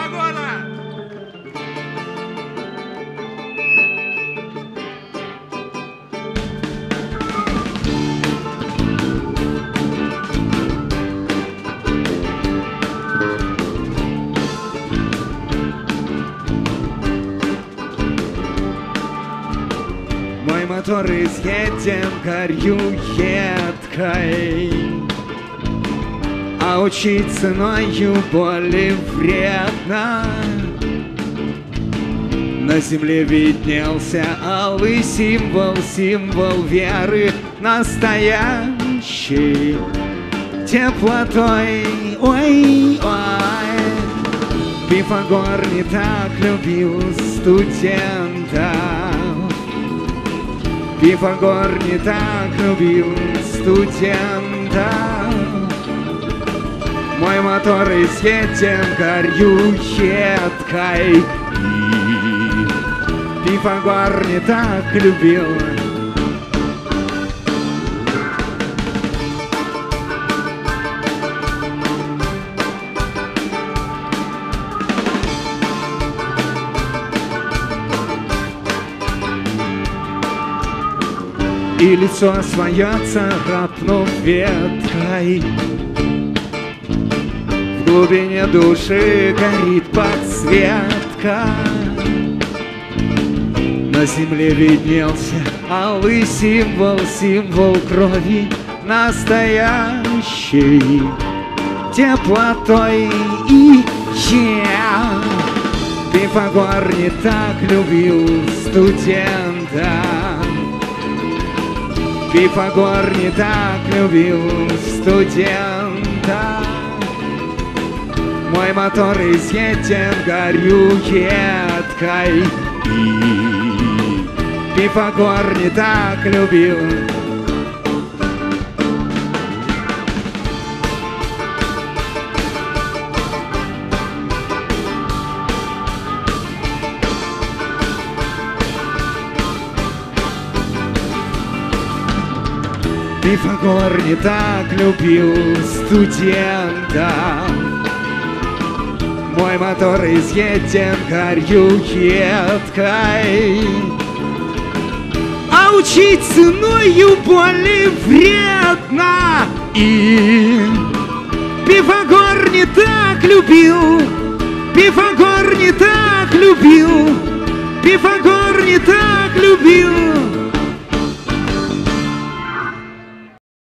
Пифагора! Мой мотор изъеден горью едкой, а учить ценою боли вредно. На земле виднелся алый символ, символ веры настоящей теплотой. Ой-ой, Пифагор не так любил студента. Пифагор не так любил студента. Мой мотор изъеден горью едкой, и Пифагор не так любил. И лицо свое царапнув веткой, в глубине души горит подсветка. На земле виднелся алый символ, символ крови настоящей теплотой. И я, Пифагор не так любил студента. Пифагор не так любил студента. Мой мотор изъеден горю едкой, и Пифагор не так любил. Пифагор не так любил студента. Мой мотор изъеден горью едкой, а учить ценою боли вредно. И Пифагор не так любил, Пифагор не так любил, Пифагор не так любил.